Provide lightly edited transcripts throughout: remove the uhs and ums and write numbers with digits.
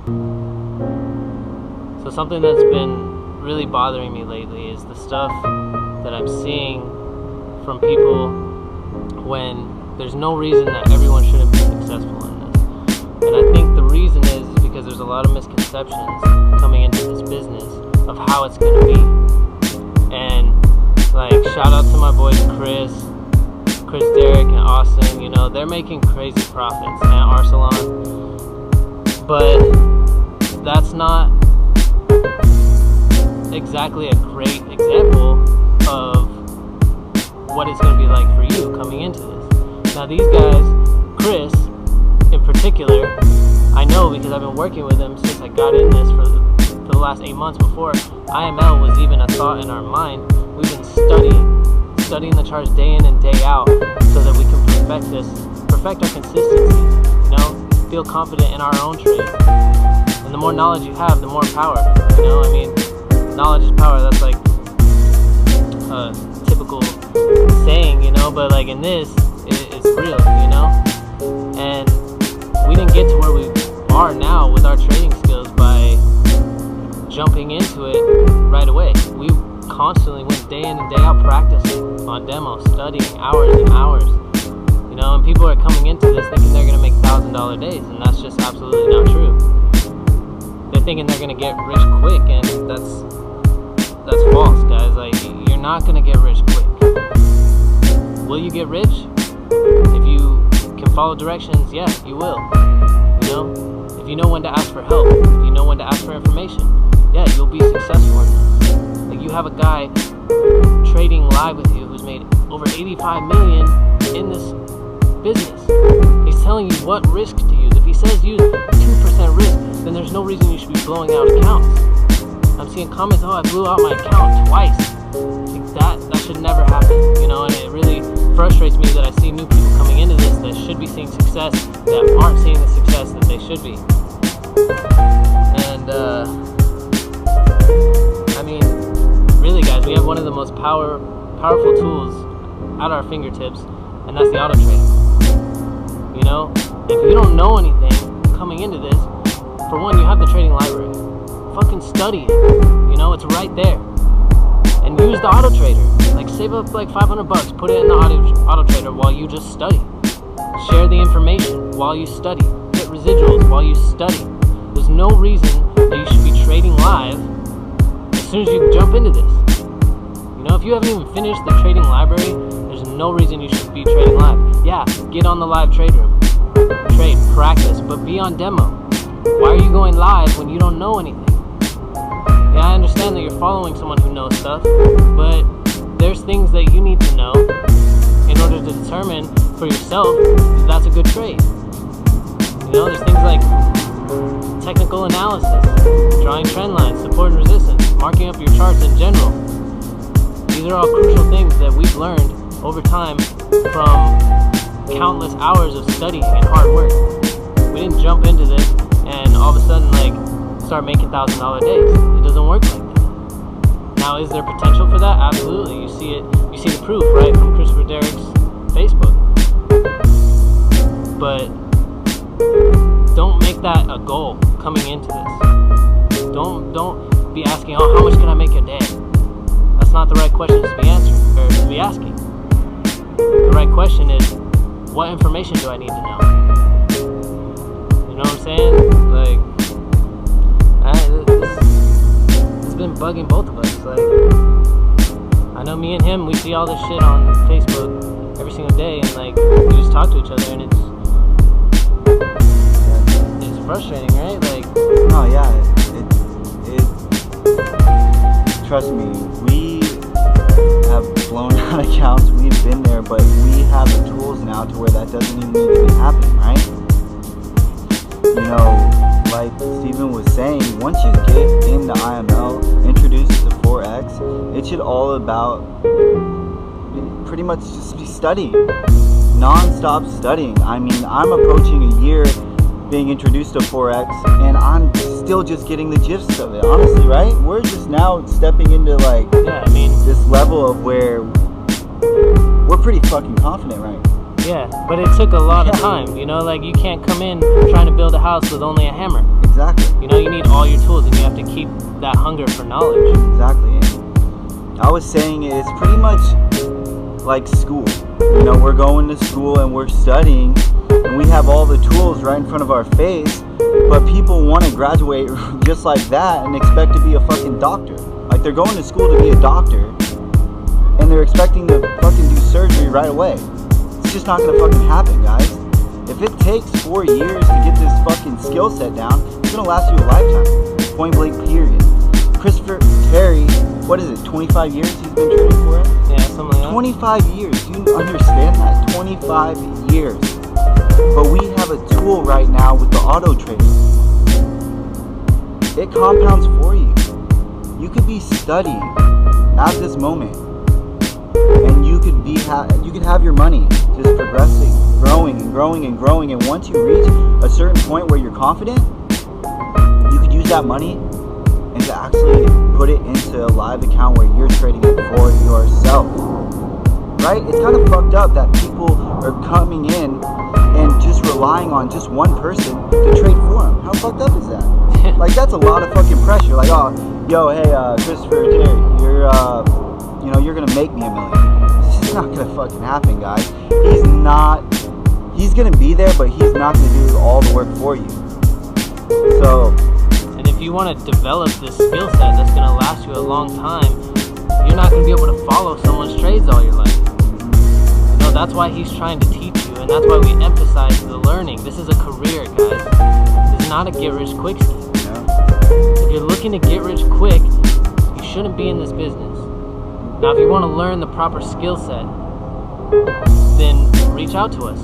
So something that's been really bothering me lately is the stuff that I'm seeing from people when there's no reason that everyone shouldn't be successful in this. And I think the reason is because there's a lot of misconceptions coming into this business of how it's going to be. And like, shout out to my boys Chris, Derek, and Austin. You know, they're making crazy profits at our salon, but that's not exactly a great example of what it's going to be like for you coming into this. Now these guys, Chris in particular, I know because I've been working with him since I got in this for the last 8 months. Before IML was even a thought in our mind, we've been studying the charts day in and day out so that we can perfect our consistency, you know, feel confident in our own trade. And the more knowledge you have, the more power, you know. I mean, knowledge is power. That's like a typical saying, you know, but like in this, it's real, you know. And we didn't get to where we are now with our trading skills by jumping into it right away. We constantly went day in and day out practicing on demos, studying hours and hours, you know. And people are coming into this thinking they're going to make $1,000 days, and that's just absolutely not true. They're thinking they're going to get rich quick, and that's false, guys. Like, you're not going to get rich quick. Will you get rich? If you can follow directions, yeah, you will. You know, if you know when to ask for help, if you know when to ask for information, yeah, you'll be successful in this. Like, you have a guy trading live with you who's made over 85 million in this business. He's telling you what risk to use. If he says use 2% risk, then there's no reason you should be blowing out accounts. I'm seeing comments, oh, I blew out my account twice. Like that should never happen, you know. And it really frustrates me that I see new people coming into this that should be seeing success that aren't seeing the success that they should be. And I mean, really, guys, we have one of the most powerful tools at our fingertips, and that's the auto trader. You know, if you don't know anything coming into this, for one, you have the trading library. Fucking study it. You know, it's right there. And use the auto trader. Like, save up like $500, put it in the auto trader while you just study. Share the information while you study. Get residuals while you study. There's no reason that you should be trading live as soon as you jump into this. You know, if you haven't even finished the trading library, there's no reason you should be trading live. Yeah, get on the live trade room. Trade, practice, but be on demo. Why are you going live when you don't know anything? Yeah, I understand that you're following someone who knows stuff, but there's things that you need to know in order to determine for yourself if that's a good trade. You know, there's things like technical analysis, drawing trend lines, support and resistance, marking up your charts in general. These are all crucial things that we've learned over time from countless hours of studying and hard work. We didn't jump into this and all of a sudden like start making $1,000 days. It doesn't work like that. Now, is there potential for that? Absolutely. You see it. You see the proof, right, from Christopher Derek's Facebook. But don't make that a goal coming into this. Don't be asking, oh, how much can I make a day? That's not the right questions to be answering or to be asking. The right question is, what information do I need to know? You know what I'm saying? Like, this has been bugging both of us. Like, I know me and him, we see all this shit on Facebook every single day, and like, we just talk to each other, and it's frustrating, right? Like, no, yeah, trust me, we have blown out accounts, we've been there, but we have the tools now to where that doesn't even need to be happening, right? You know, like Steven was saying, once you get into IML, introduced to forex, it should all about pretty much just be studying, non-stop studying. I mean, I'm approaching a year being introduced to forex, and I'm still just getting the gist of it, honestly, right? We're just now stepping into like, yeah, I mean, this level of where we're pretty fucking confident, right? Yeah, but it took a lot of time, you know, like you can't come in trying to build a house with only a hammer. Exactly. all your tools, and you have to keep that hunger for knowledge. Exactly. And I was saying it's pretty much like school. You know, we're going to school and we're studying, and we have all the tools right in front of our face, but people want to graduate just like that and expect to be a fucking doctor. Like, they're going to school to be a doctor, and they're expecting to fucking do surgery right away. It's just not gonna fucking happen, guys. If it takes 4 years to get this fucking skill set down, it's gonna last you a lifetime. Point blank, period. Christopher Terry, what is it, 25 years he's been trading for it? Yeah, something like that. 25 years, do you understand that? 25 years. But we have a tool right now with the auto trader. It compounds for you. You could be studying at this moment, and you could have your money just progressing, growing and growing and growing, and once you reach a certain point where you're confident, you could use that money and to actually put it into a live account where you're trading it for yourself. Right? It's kind of fucked up that people are coming in and just relying on just one person to trade for them. How fucked up is that? Like, that's a lot of fucking pressure. Like, oh, yo, hey, Christopher Terry, you're gonna make me $1 million. It's just not gonna fucking happen, guys. He's gonna be there, but he's not gonna do all the work for you. So, and if you want to develop this skill set that's gonna last you a long time, you're not gonna be able to follow someone's trades all your life. You know, that's why he's trying to teach you, and that's why we emphasize the learning. This is a career, guys. This is not a get-rich-quick scheme. If you're looking to get rich quick, you shouldn't be in this business. Now, if you want to learn the proper skill set, then reach out to us.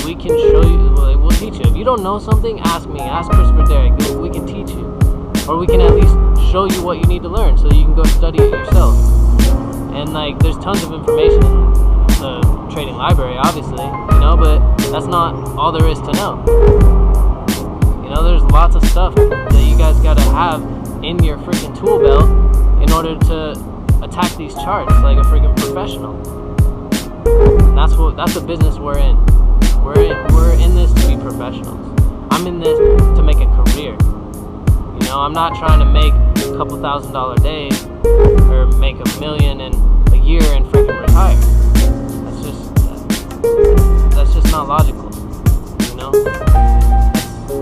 We can show you, we'll teach you. If you don't know something, ask me, ask Christopher Derrick. We can teach you. Or we can at least show you what you need to learn so you can go study it yourself. And like, there's tons of information in the trading library, obviously, you know, but that's not all there is to know. You know, there's lots of stuff that you guys gotta have in your freaking tool belt in order to attack these charts like a freaking professional. And that's the business we're in. We're in this to be professionals. I'm in this to make a career. You know, I'm not trying to make a couple $1,000 days or make $1 million in a year and freaking retire. That's just not logical. You know?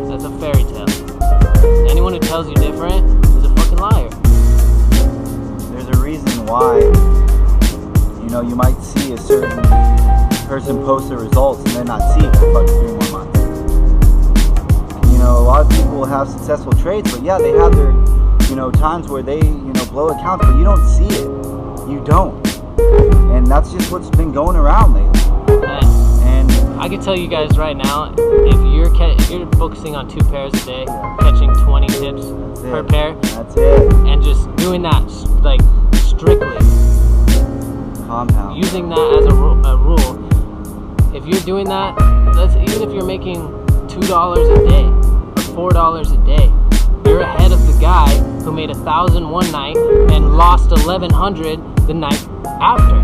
That's a fairy tale. Anyone who tells you different is a fucking liar. There's a reason why, you know, you might see a certain person post the results and then not see it for fucking 3 more months. You know, a lot of people will have successful trades, but yeah, they have their, you know, times where they, you know, blow accounts, but you don't see it. You don't. And that's just what's been going around lately. And I can tell you guys right now, if you're focusing on 2 pairs a day, catching 20 tips per pair, that's it. And just doing that like strictly, compound, using that as a rule. If you're doing that, even if you're making $2 a day or $4 a day, you're ahead of the guy who made 1,000 one night and lost 1,100 the night after.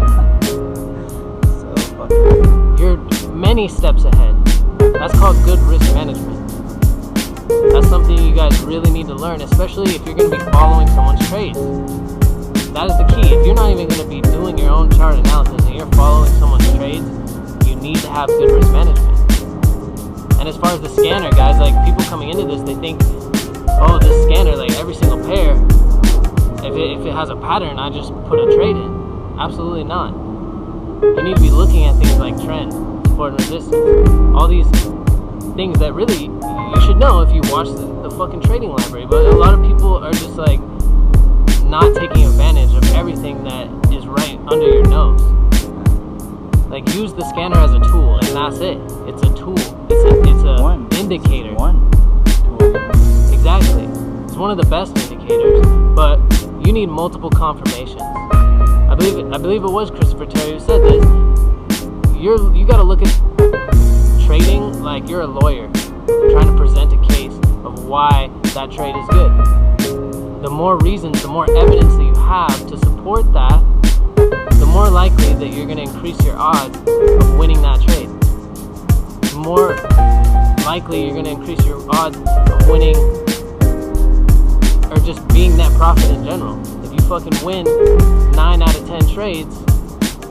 So fucking. You're many steps ahead. That's called good risk management. That's something you guys really need to learn, especially if you're going to be following someone's trades. That is the key. If you're not even going to be doing your own chart analysis and you're following someone's trades, you need to have good risk management. And as far as the scanner, guys, like, people coming into this, they think, oh, this scanner, like every single pair, if it has a pattern, I just put a trade in. Absolutely not. You need to be looking at things like trend, support and resistance, all these things that really you should know if you watch the fucking trading library. But a lot of people are just like not taking advantage of everything that is right under your nose. Like, use the scanner as a tool, and that's it. It's a tool. It's a indicator. Exactly. It's one of the best indicators, but you need multiple confirmations. I believe it was Christopher Terry who said this. You got to look at trading like you're a lawyer trying to present a case of why that trade is good. The more reasons, the more evidence that you have to support that, the more likely that you're going to increase your odds of winning that trade. The more likely you're going to increase your odds of winning profit in general. If you fucking win 9 out of 10 trades,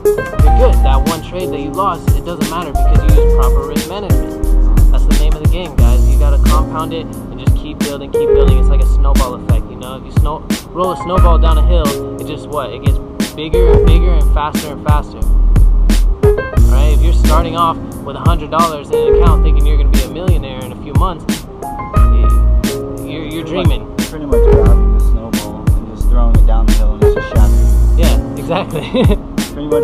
you're good. That one trade that you lost, it doesn't matter because you use proper risk management. That's the name of the game, guys. You gotta compound it and just keep building, keep building. It's like a snowball effect, you know? If you roll a snowball down a hill, it just what? It gets bigger and bigger and faster and faster. Alright, if you're starting off with $100 in an account thinking you're gonna be a millionaire in a few months, you're dreaming. Pretty much grabbing the snowball and just throwing it down the hill and it's just shattering. Yeah, exactly. Pretty much